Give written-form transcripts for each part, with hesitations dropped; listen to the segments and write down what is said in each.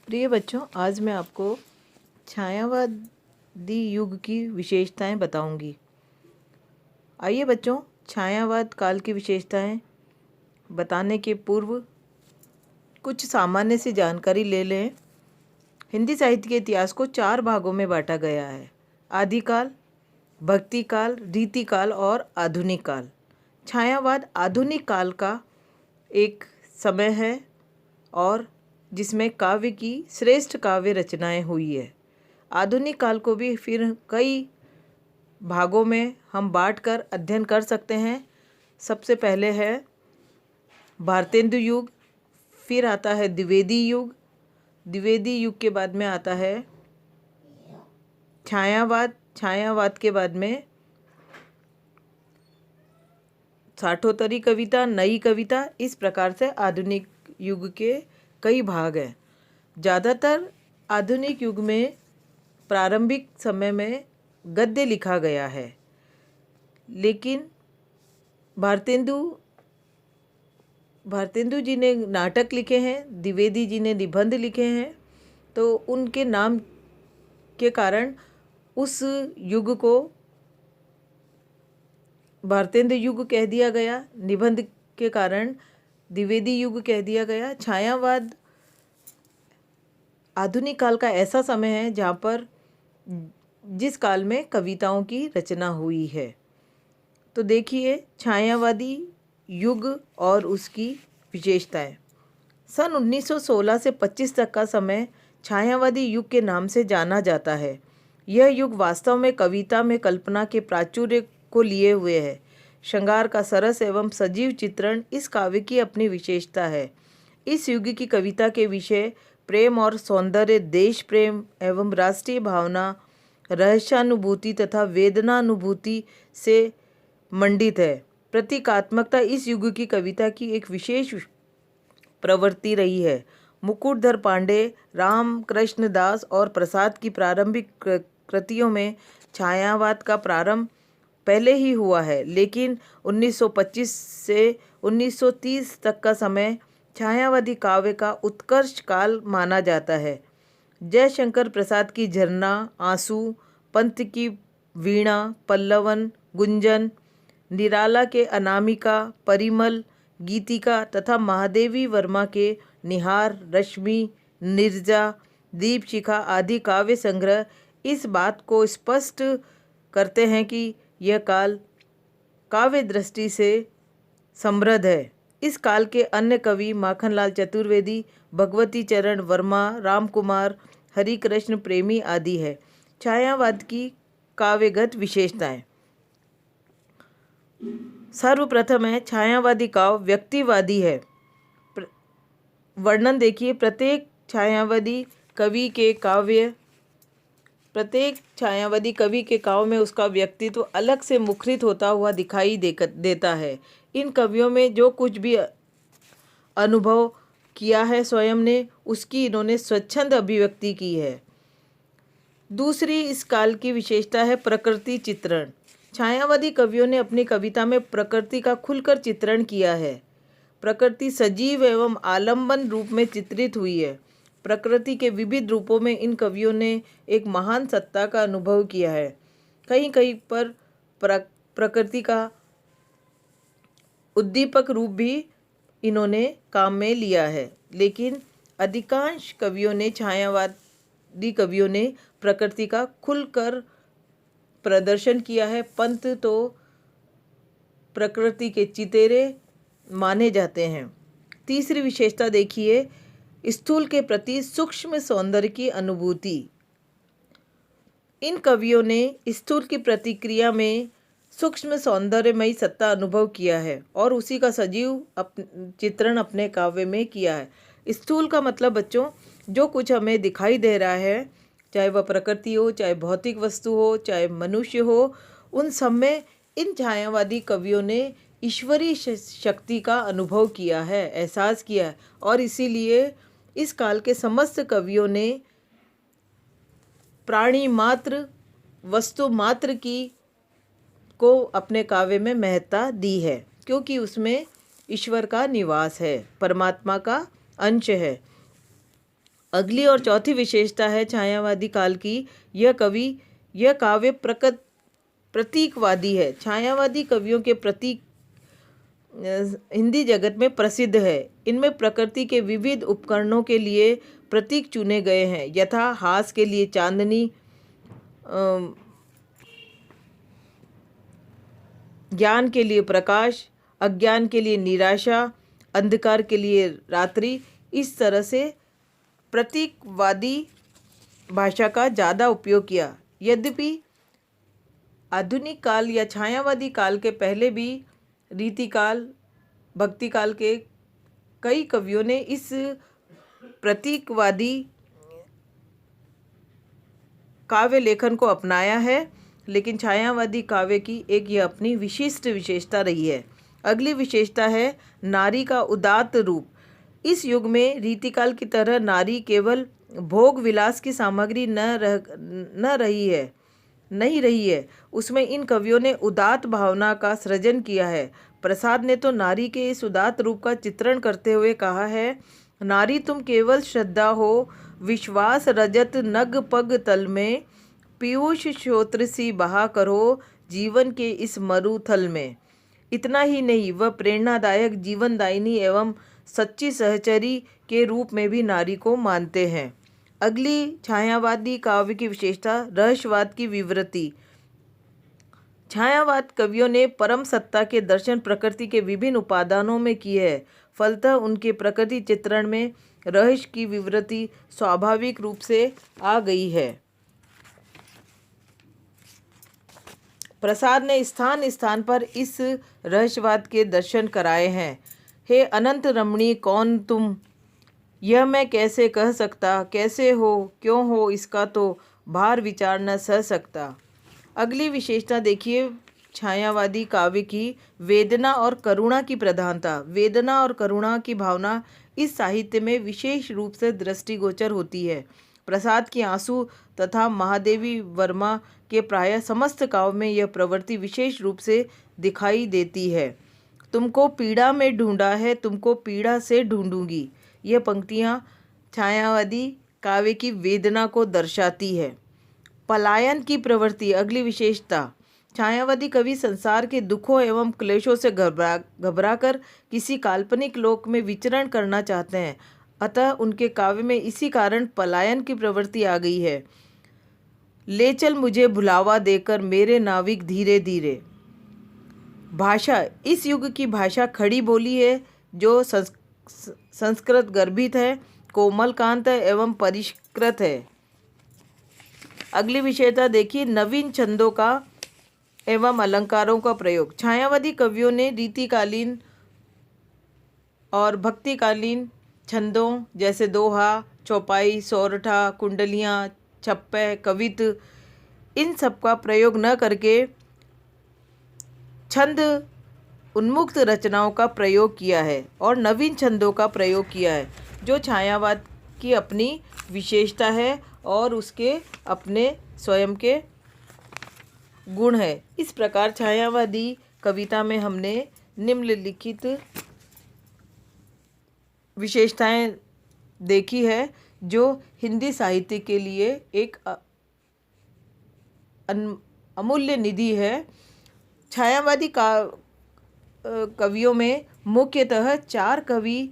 प्रिय बच्चों, आज मैं आपको छायावादी युग की विशेषताएं बताऊंगी। आइए बच्चों, छायावाद काल की विशेषताएं बताने के पूर्व कुछ सामान्य सी जानकारी ले लें। हिंदी साहित्य के इतिहास को 4 भागों में बांटा गया है: आदिकाल, भक्तिकाल, रीतिकाल और आधुनिक काल। छायावाद आधुनिक काल का एक समय है और जिसमें काव्य की श्रेष्ठ काव्य रचनाएं हुई है। आधुनिक काल को भी फिर कई भागों में हम बांटकर अध्ययन कर सकते हैं। सबसे पहले है भारतेंदु युग, फिर आता है द्विवेदी युग, द्विवेदी युग के बाद में आता है छायावाद, छायावाद के बाद में साठोत्तरी कविता, नई कविता। इस प्रकार से आधुनिक युग के कई भाग हैं। ज़्यादातर आधुनिक युग में प्रारंभिक समय में गद्य लिखा गया है, लेकिन भारतेंदु जी ने नाटक लिखे हैं, द्विवेदी जी ने निबंध लिखे हैं। तो उनके नाम के कारण उस युग को भारतेंदु युग कह दिया गया, निबंध के कारण द्विवेदी युग कह दिया गया। छायावाद आधुनिक काल का ऐसा समय है जहाँ पर जिस काल में कविताओं की रचना हुई है। तो देखिए छायावादी युग और उसकी विशेषताएं। सन 1916 से 25 तक का समय छायावादी युग के नाम से जाना जाता है। यह युग वास्तव में कविता में कल्पना के प्राचुर्य को लिए हुए है। श्रृंगार का सरस एवं सजीव चित्रण इस काव्य की अपनी विशेषता है। इस युग की कविता के विषय प्रेम और सौंदर्य, देश प्रेम एवं राष्ट्रीय भावना, रहस्यानुभूति तथा वेदनानुभूति से मंडित है। प्रतीकात्मकता इस युग की कविता की एक विशेष प्रवृत्ति रही है। मुकुटधर पांडे, राम कृष्ण दास और प्रसाद की प्रारंभिक कृतियों में छायावाद का प्रारंभ पहले ही हुआ है, लेकिन 1925 से 1930 तक का समय छायावादी काव्य का उत्कर्ष काल माना जाता है। जयशंकर प्रसाद की झरना, आंसू, पंत की वीणा, पल्लवन, गुंजन, निराला के अनामिका, परिमल, गीतिका तथा महादेवी वर्मा के निहार, रश्मि, निर्जा, दीपशिखा आदि काव्य संग्रह इस बात को स्पष्ट करते हैं कि यह काल काव्य दृष्टि से समृद्ध है। इस काल के अन्य कवि माखनलाल चतुर्वेदी, भगवती चरण वर्मा, रामकुमार, हरिकृष्ण प्रेमी आदि है। छायावाद की काव्यगत विशेषताएं। सर्वप्रथम है छायावादी काव्य व्यक्तिवादी है। वर्णन देखिए, प्रत्येक छायावादी कवि के काव्य में उसका व्यक्तित्व अलग से मुखरित होता हुआ दिखाई देता है। इन कवियों में जो कुछ भी अनुभव किया है स्वयं ने, उसकी इन्होंने स्वच्छंद अभिव्यक्ति की है। दूसरी इस काल की विशेषता है प्रकृति चित्रण। छायावादी कवियों ने अपनी कविता में प्रकृति का खुलकर चित्रण किया है। प्रकृति सजीव एवं आलम्बन रूप में चित्रित हुई है। प्रकृति के विविध रूपों में इन कवियों ने एक महान सत्ता का अनुभव किया है। कहीं कहीं पर प्रकृति का उद्दीपक रूप भी इन्होंने काम में लिया है, लेकिन अधिकांश छायावादी कवियों ने प्रकृति का खुलकर प्रदर्शन किया है। पंत तो प्रकृति के चितेरे माने जाते हैं। तीसरी विशेषता देखिए, स्थूल के प्रति सूक्ष्म सौंदर्य की अनुभूति। इन कवियों ने स्थूल की प्रतिक्रिया में सूक्ष्म सौंदर्यमयी सत्ता अनुभव किया है और उसी का सजीव चित्रण अपने काव्य में किया है। स्थूल का मतलब बच्चों, जो कुछ हमें दिखाई दे रहा है, चाहे वह प्रकृति हो, चाहे भौतिक वस्तु हो, चाहे मनुष्य हो, उन सब में इन छायावादी कवियों ने ईश्वरीय शक्ति का अनुभव किया है, एहसास किया है। और इसीलिए इस काल के समस्त कवियों ने प्राणी मात्र, वस्तु मात्र को अपने काव्य में महत्ता दी है, क्योंकि उसमें ईश्वर का निवास है, परमात्मा का अंश है। अगली और चौथी विशेषता है छायावादी काल की, यह काव्य प्रतीकवादी है। छायावादी कवियों के प्रतीक हिंदी जगत में प्रसिद्ध है। इनमें प्रकृति के विविध उपकरणों के लिए प्रतीक चुने गए हैं, यथा हास के लिए चांदनी, ज्ञान के लिए प्रकाश, अज्ञान के लिए निराशा, अंधकार के लिए रात्रि। इस तरह से प्रतीकवादी भाषा का ज़्यादा उपयोग किया। यद्यपि आधुनिक काल या छायावादी काल के पहले भी रीतिकाल, भक्ति काल के कई कवियों ने इस प्रतीकवादी काव्य लेखन को अपनाया है, लेकिन छायावादी काव्य की एक यह अपनी विशिष्ट विशेषता रही है। अगली विशेषता है नारी का उदात्त रूप। इस युग में रीतिकाल की तरह नारी केवल भोग विलास की सामग्री नहीं रही है। उसमें इन कवियों ने उदात्त भावना का सृजन किया है। प्रसाद ने तो नारी के इस उदात्त रूप का चित्रण करते हुए कहा है, नारी तुम केवल श्रद्धा हो, विश्वास रजत नग पग तल में, पीयूष श्रोत्र सी बहा करो जीवन के इस मरुथल में। इतना ही नहीं, वह प्रेरणादायक, जीवनदायिनी एवं सच्ची सहचरी के रूप में भी नारी को मानते हैं। अगली छायावादी काव्य की विशेषता रहस्यवाद की विवृत्ति। छायावाद कवियों ने परम सत्ता के दर्शन प्रकृति के विभिन्न उपादानों में किए हैं। फलतः उनके प्रकृति चित्रण में रहस्य की विवृत्ति स्वाभाविक रूप से आ गई है। प्रसाद ने स्थान स्थान पर इस रहस्यवाद के दर्शन कराए हैं। हे अनंत रमणी कौन तुम, यह मैं कैसे कह सकता, कैसे हो, क्यों हो, इसका तो भार विचार न सह सकता। अगली विशेषता देखिए छायावादी काव्य की, वेदना और करुणा की प्रधानता। वेदना और करुणा की भावना इस साहित्य में विशेष रूप से दृष्टिगोचर होती है। प्रसाद की आंसू तथा महादेवी वर्मा के प्रायः समस्त काव्य में यह प्रवृत्ति विशेष रूप से दिखाई देती है। तुमको पीड़ा में ढूंढा है, तुमको पीड़ा से ढूंढूंगी। यह पंक्तियाँ छायावादी काव्य की वेदना को दर्शाती है। पलायन की प्रवृत्ति अगली विशेषता। छायावादी कवि संसार के दुखों एवं क्लेशों से घबराकर किसी काल्पनिक लोक में विचरण करना चाहते हैं, अतः उनके काव्य में इसी कारण पलायन की प्रवृत्ति आ गई है। ले चल मुझे भुलावा देकर मेरे नाविक धीरे धीरे। भाषा, इस युग की भाषा खड़ी बोली है जो संस्कृत गर्भित है, कोमलकांत एवं परिष्कृत है। अगली विशेषता देखिए नवीन छंदों का एवं अलंकारों का प्रयोग। छायावादी कवियों ने रीतिकालीन और भक्तिकालीन छंदों जैसे दोहा, चौपाई, सोरठा, कुंडलियाँ, छप्पे, कवित, इन सब का प्रयोग न करके छंद उन्मुक्त रचनाओं का प्रयोग किया है और नवीन छंदों का प्रयोग किया है, जो छायावाद की अपनी विशेषता है और उसके अपने स्वयं के गुण है। इस प्रकार छायावादी कविता में हमने निम्नलिखित विशेषताएं देखी है जो हिंदी साहित्य के लिए एक अमूल्य निधि है। छायावादी कवियों में मुख्यतः 4 कवि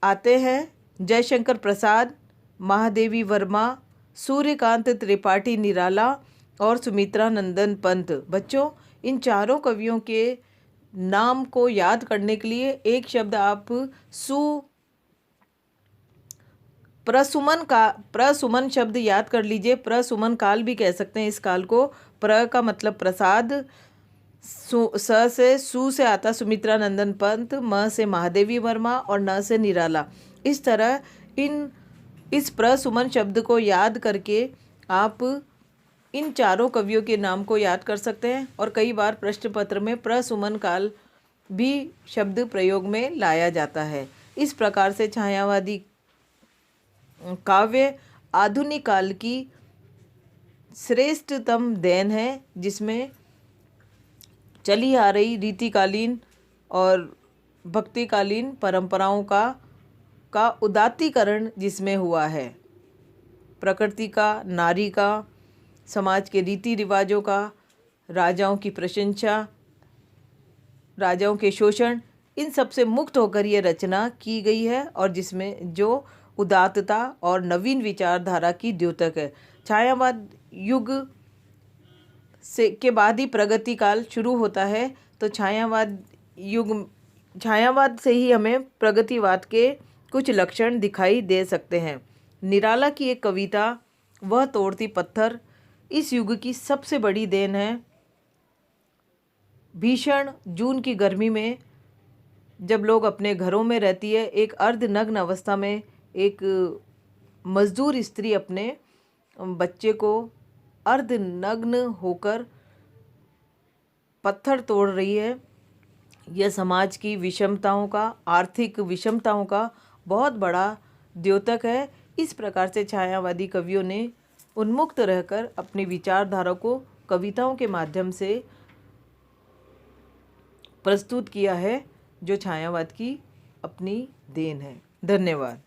आते हैं, जयशंकर प्रसाद, महादेवी वर्मा, सूर्यकांत त्रिपाठी निराला और सुमित्रा नंदन पंत। बच्चों, इन चारों कवियों के नाम को याद करने के लिए एक शब्द आप प्रसुमन शब्द याद कर लीजिए। प्रसुमन काल भी कह सकते हैं इस काल को। प्र का मतलब प्रसाद, सु से आता सुमित्रा नंदन पंत, म से महादेवी वर्मा और न से निराला। इस तरह इस प्रसुमन शब्द को याद करके आप इन चारों कवियों के नाम को याद कर सकते हैं और कई बार प्रश्न पत्र में प्रसुमन काल भी शब्द प्रयोग में लाया जाता है। इस प्रकार से छायावादी काव्य आधुनिक काल की श्रेष्ठतम देन है, जिसमें चली आ रही रीतिकालीन और भक्तिकालीन परंपराओं का का उदात्तीकरण जिसमें हुआ है, प्रकृति का, नारी का, समाज के रीति रिवाजों का, राजाओं की प्रशंसा, राजाओं के शोषण, इन सब से मुक्त होकर ये रचना की गई है और जिसमें जो उदात्तता और नवीन विचारधारा की द्योतक है। छायावाद युग से के बाद ही प्रगति काल शुरू होता है, तो छायावाद से ही हमें प्रगतिवाद के कुछ लक्षण दिखाई दे सकते हैं। निराला की एक कविता वह तोड़ती पत्थर इस युग की सबसे बड़ी देन है। भीषण जून की गर्मी में जब लोग अपने घरों में रहती है, एक अर्धनग्न अवस्था में एक मजदूर स्त्री अपने बच्चे को अर्धनग्न होकर पत्थर तोड़ रही है, यह समाज की विषमताओं का, आर्थिक विषमताओं का बहुत बड़ा द्योतक है। इस प्रकार से छायावादी कवियों ने उन्मुक्त रहकर अपनी विचारधारा को कविताओं के माध्यम से प्रस्तुत किया है, जो छायावाद की अपनी देन है। धन्यवाद।